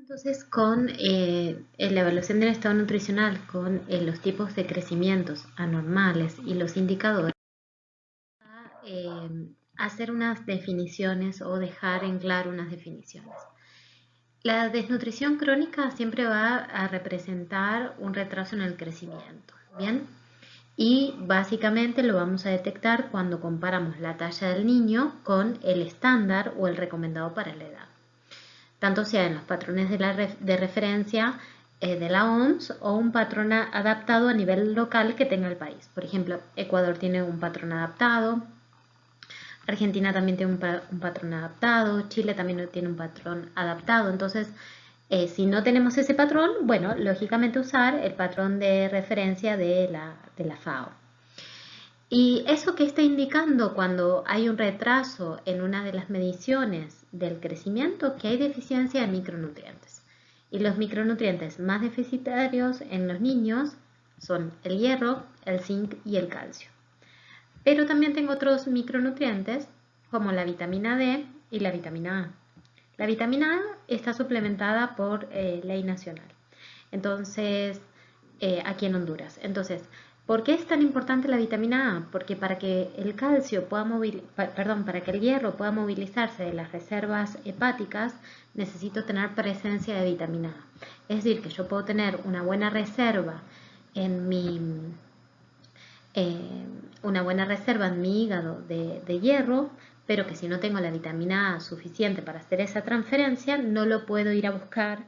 Entonces, con la evaluación del estado nutricional, con los tipos de crecimientos anormales y los indicadores, hacer unas definiciones o dejar en claro unas definiciones. La desnutrición crónica siempre va a representar un retraso en el crecimiento, ¿bien? Y básicamente lo vamos a detectar cuando comparamos la talla del niño con el estándar o el recomendado para la edad, tanto sea en los patrones de referencia de la OMS o un patrón adaptado a nivel local que tenga el país. Por ejemplo, Ecuador tiene un patrón adaptado, Argentina también tiene un patrón adaptado, Chile también tiene un patrón adaptado. Entonces, si no tenemos ese patrón, bueno, lógicamente usar el patrón de referencia de la FAO. ¿Y eso qué está indicando cuando hay un retraso en una de las mediciones del crecimiento? Que hay deficiencia de micronutrientes. Y los micronutrientes más deficitarios en los niños son el hierro, el zinc y el calcio. Pero también tengo otros micronutrientes como la vitamina D y la vitamina A. La vitamina A está suplementada por ley nacional. Entonces, aquí en Honduras. Entonces, ¿por qué es tan importante la vitamina A? Porque para que el calcio pueda para que el hierro pueda movilizarse de las reservas hepáticas, necesito tener presencia de vitamina A. Es decir, que yo puedo tener una buena reserva en mi hígado de hierro, pero que si no tengo la vitamina A suficiente para hacer esa transferencia, no lo puedo ir a buscar,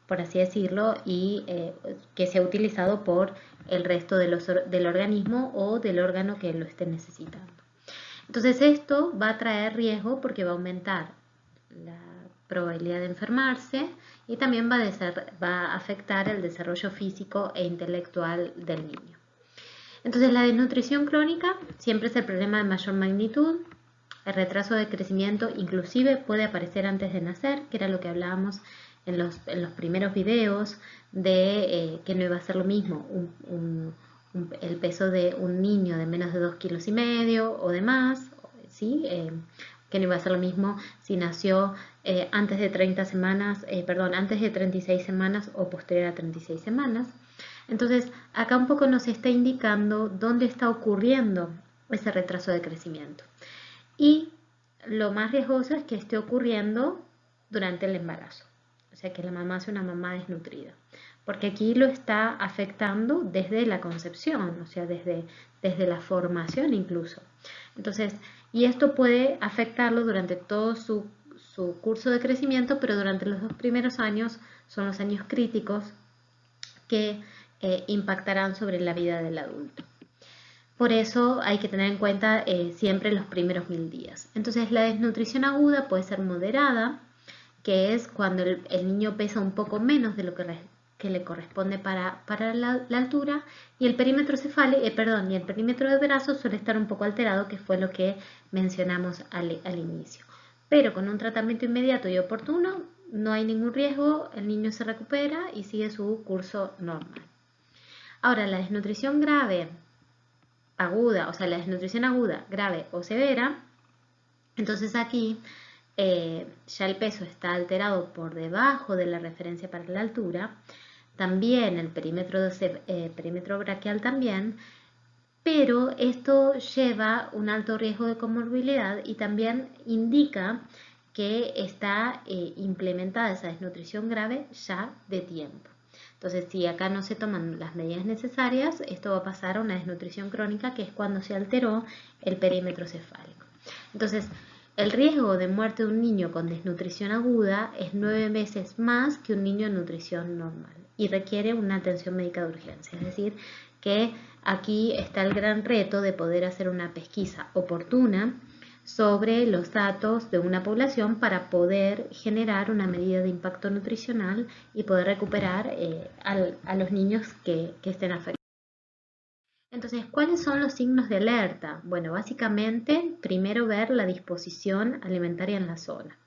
por así decirlo, y que sea utilizado por el resto del organismo o del órgano que lo esté necesitando. Entonces esto va a traer riesgo porque va a aumentar la probabilidad de enfermarse y también va a afectar el desarrollo físico e intelectual del niño. Entonces la desnutrición crónica siempre es el problema de mayor magnitud. El retraso de crecimiento inclusive puede aparecer antes de nacer, que era lo que hablábamos en los primeros videos, de que no iba a ser lo mismo el peso de un niño de menos de 2,5 kilos o de más, ¿sí? Que no iba a ser lo mismo si nació antes de 36 semanas o posterior a 36 semanas. Entonces, acá un poco nos está indicando dónde está ocurriendo ese retraso de crecimiento. Y lo más riesgoso es que esté ocurriendo durante el embarazo, o sea que la mamá sea una mamá desnutrida, porque aquí lo está afectando desde la concepción, o sea, desde la formación incluso. Entonces, y esto puede afectarlo durante todo su curso de crecimiento, pero durante los 2 primeros años son los años críticos que impactarán sobre la vida del adulto. Por eso hay que tener en cuenta siempre los primeros 1000 días. Entonces la desnutrición aguda puede ser moderada, que es cuando el niño pesa un poco menos de lo que le corresponde para la altura, y el perímetro y el perímetro de brazo suele estar un poco alterado, que fue lo que mencionamos al inicio. Pero con un tratamiento inmediato y oportuno no hay ningún riesgo, el niño se recupera y sigue su curso normal. Ahora, la desnutrición aguda, o sea, la desnutrición aguda, grave o severa, entonces aquí ya el peso está alterado por debajo de la referencia para la altura, también el perímetro braquial también, pero esto lleva un alto riesgo de comorbilidad y también indica que está implementada esa desnutrición grave ya de tiempo. Entonces, si acá no se toman las medidas necesarias, esto va a pasar a una desnutrición crónica, que es cuando se alteró el perímetro cefálico. Entonces, el riesgo de muerte de un niño con desnutrición aguda es 9 veces más que un niño en nutrición normal y requiere una atención médica de urgencia. Es decir, que aquí está el gran reto de poder hacer una pesquisa oportuna sobre los datos de una población para poder generar una medida de impacto nutricional y poder recuperar a los niños que estén afectados. Entonces, ¿cuáles son los signos de alerta? Bueno, básicamente, primero ver la disposición alimentaria en la zona.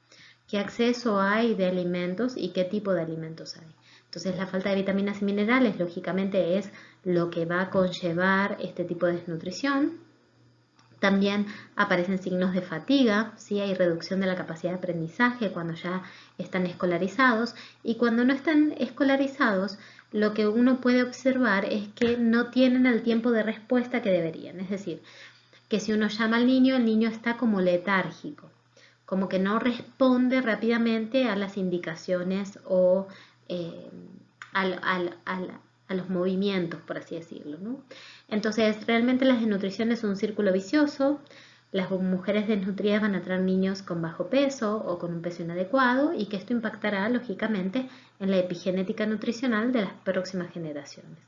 ¿Qué acceso hay de alimentos y qué tipo de alimentos hay? Entonces, la falta de vitaminas y minerales, lógicamente, es lo que va a conllevar este tipo de desnutrición. También aparecen signos de fatiga, ¿sí? Hay reducción de la capacidad de aprendizaje cuando ya están escolarizados, y cuando no están escolarizados, lo que uno puede observar es que no tienen el tiempo de respuesta que deberían. Es decir, que si uno llama al niño, el niño está como letárgico, como que no responde rápidamente a las indicaciones o a los movimientos, por así decirlo, ¿no? Entonces, realmente la desnutrición es un círculo vicioso. Las mujeres desnutridas van a traer niños con bajo peso o con un peso inadecuado, y que esto impactará, lógicamente, en la epigenética nutricional de las próximas generaciones.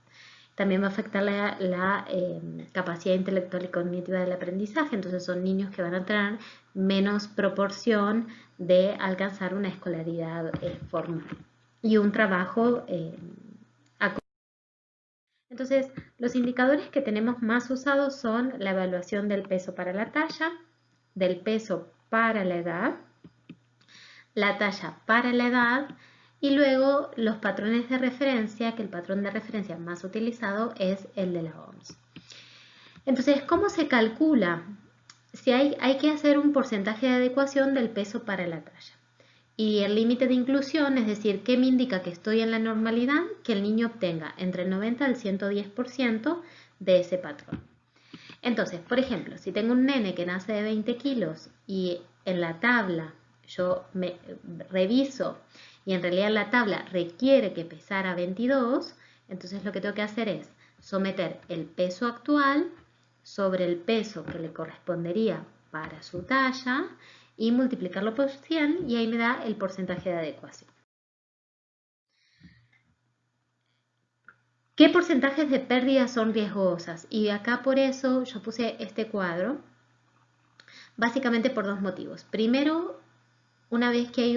También va a afectar la capacidad intelectual y cognitiva del aprendizaje. Entonces son niños que van a tener menos proporción de alcanzar una escolaridad formal y un trabajo Entonces, los indicadores que tenemos más usados son la evaluación del peso para la talla, del peso para la talla para la edad, y luego los patrones de referencia, que el patrón de referencia más utilizado es el de la OMS. Entonces, ¿cómo se calcula? Si hay que hacer un porcentaje de adecuación del peso para la talla. Y el límite de inclusión, es decir, ¿qué me indica que estoy en la normalidad? Que el niño obtenga entre el 90 al 110% de ese patrón. Entonces, por ejemplo, si tengo un nene que nace de 20 kilos y en la tabla yo me reviso y en realidad la tabla requiere que pesara 22, entonces lo que tengo que hacer es someter el peso actual sobre el peso que le correspondería para su talla y multiplicarlo por 100, y ahí me da el porcentaje de adecuación. ¿Qué porcentajes de pérdidas son riesgosas? Y acá por eso yo puse este cuadro, básicamente por dos motivos. Primero, una vez que hay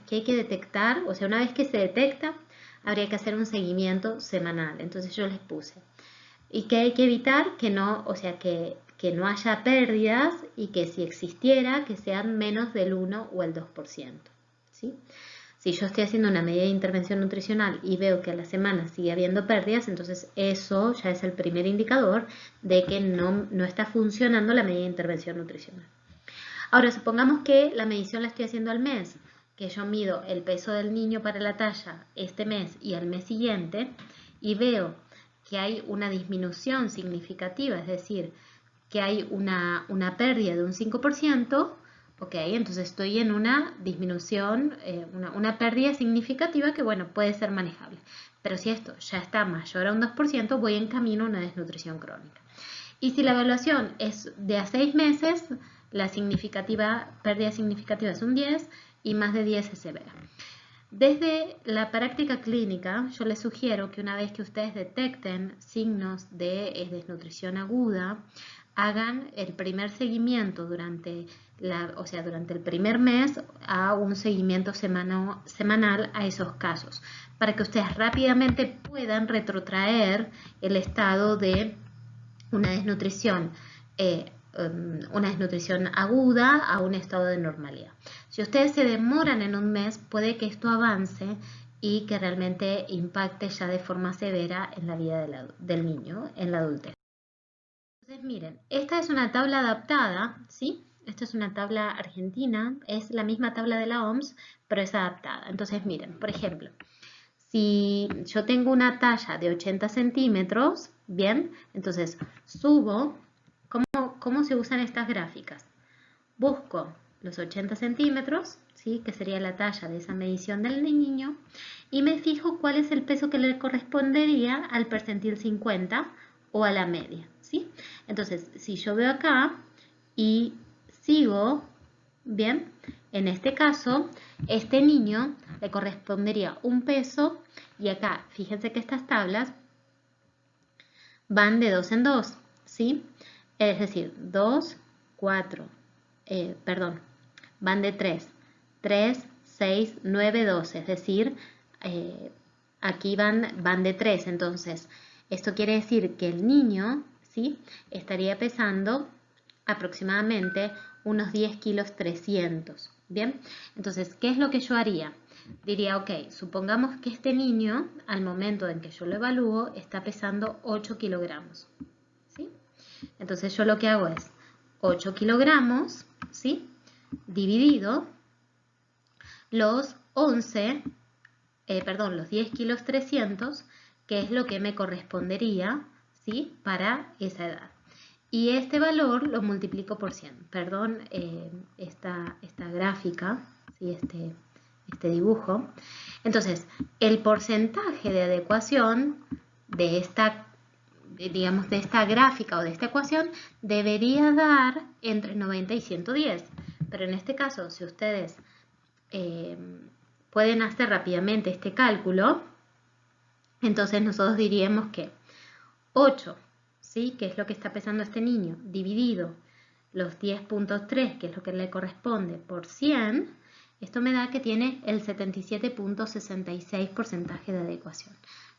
que hay que detectar, o sea, una vez que se detecta, habría que hacer un seguimiento semanal. Entonces yo les puse. Y que hay que evitar que no, o sea, que no haya pérdidas, y que si existiera, que sean menos del 1 o el 2%. ¿Sí? Si yo estoy haciendo una medida de intervención nutricional y veo que a la semana sigue habiendo pérdidas, entonces eso ya es el primer indicador de que no está funcionando la medida de intervención nutricional. Ahora, supongamos que la medición la estoy haciendo al mes, que yo mido el peso del niño para la talla este mes y al mes siguiente, y veo que hay una disminución significativa, es decir, que hay una pérdida de un 5%, ok, entonces estoy en una disminución, una pérdida significativa que, bueno, puede ser manejable. Pero si esto ya está mayor a un 2%, voy en camino a una desnutrición crónica. Y si la evaluación es de a 6 meses, la pérdida significativa es un 10 y más de 10 es severa. Desde la práctica clínica, yo les sugiero que una vez que ustedes detecten signos de desnutrición aguda, hagan el primer seguimiento durante el primer mes, a un seguimiento semanal a esos casos, para que ustedes rápidamente puedan retrotraer el estado de una desnutrición aguda a un estado de normalidad. Si ustedes se demoran en un mes, puede que esto avance y que realmente impacte ya de forma severa en la vida del niño en la adultez. Entonces, miren, esta es una tabla adaptada, ¿sí? Esta es una tabla argentina, es la misma tabla de la OMS, pero es adaptada. Entonces, miren, por ejemplo, si yo tengo una talla de 80 centímetros, bien, entonces subo. ¿Cómo se usan estas gráficas? Busco los 80 centímetros, ¿sí? Que sería la talla de esa medición del niño, y me fijo cuál es el peso que le correspondería al percentil 50 o a la media, ¿sí? Entonces, si yo veo acá y sigo, bien, en este caso, este niño le correspondería un peso, y acá, fíjense que estas tablas van de 2 en 2, ¿sí? Es decir, 2, 4, van de 3, 3, 6, 9, 12, es decir, aquí van de 3, entonces esto quiere decir que el niño, ¿sí? Estaría pesando aproximadamente unos 10 kilos 300, ¿bien? Entonces, ¿qué es lo que yo haría? Diría, ok, supongamos que este niño, al momento en que yo lo evalúo, está pesando 8 kilogramos, ¿sí? Entonces yo lo que hago es, 8 kilogramos, ¿sí? Dividido los 10 kilos 300, que es lo que me correspondería, ¿sí? Para esa edad. Y este valor lo multiplico por 100. Perdón, esta gráfica, ¿sí? Este dibujo. Entonces, el porcentaje de adecuación de esta, digamos, de esta gráfica o de esta ecuación debería dar entre 90 y 110. Pero en este caso, si ustedes pueden hacer rápidamente este cálculo, entonces nosotros diríamos que 8, ¿sí? Que es lo que está pesando este niño, dividido los 10.3, que es lo que le corresponde, por 100, esto me da que tiene el 77.66% de adecuación.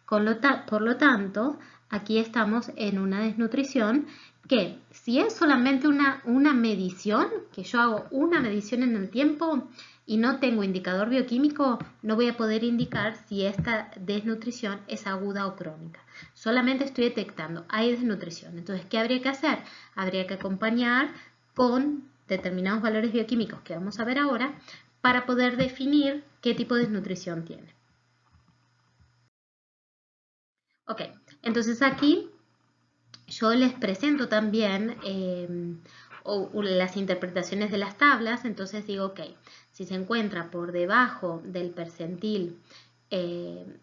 Por lo tanto, aquí estamos en una desnutrición que, si es solamente una medición, que yo hago una medición en el tiempo y no tengo indicador bioquímico, no voy a poder indicar si esta desnutrición es aguda o crónica. Solamente estoy detectando, hay desnutrición. Entonces, ¿qué habría que hacer? Habría que acompañar con determinados valores bioquímicos que vamos a ver ahora para poder definir qué tipo de desnutrición tiene. Ok, entonces aquí yo les presento también las interpretaciones de las tablas. Entonces digo, ok, si se encuentra por debajo del percentil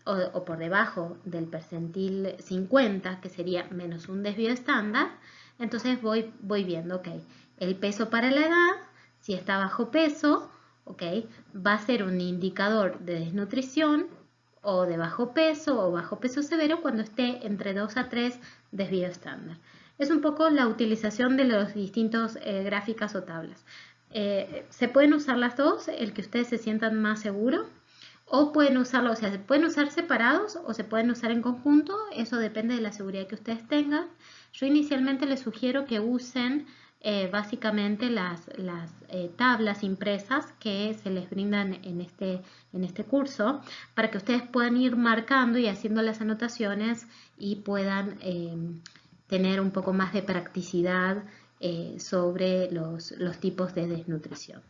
o por debajo del percentil 50, que sería menos un desvío estándar, entonces voy viendo, ok, el peso para la edad, si está bajo peso, ok, va a ser un indicador de desnutrición o de bajo peso o bajo peso severo cuando esté entre 2 a 3 desvío estándar. Es un poco la utilización de los distintos gráficas o tablas. Se pueden usar las dos, el que ustedes se sientan más seguros, o pueden usarlo, o sea, se pueden usar separados o se pueden usar en conjunto, eso depende de la seguridad que ustedes tengan. Yo inicialmente les sugiero que usen básicamente las tablas impresas que se les brindan en este curso, para que ustedes puedan ir marcando y haciendo las anotaciones y puedan tener un poco más de practicidad sobre los tipos de desnutrición.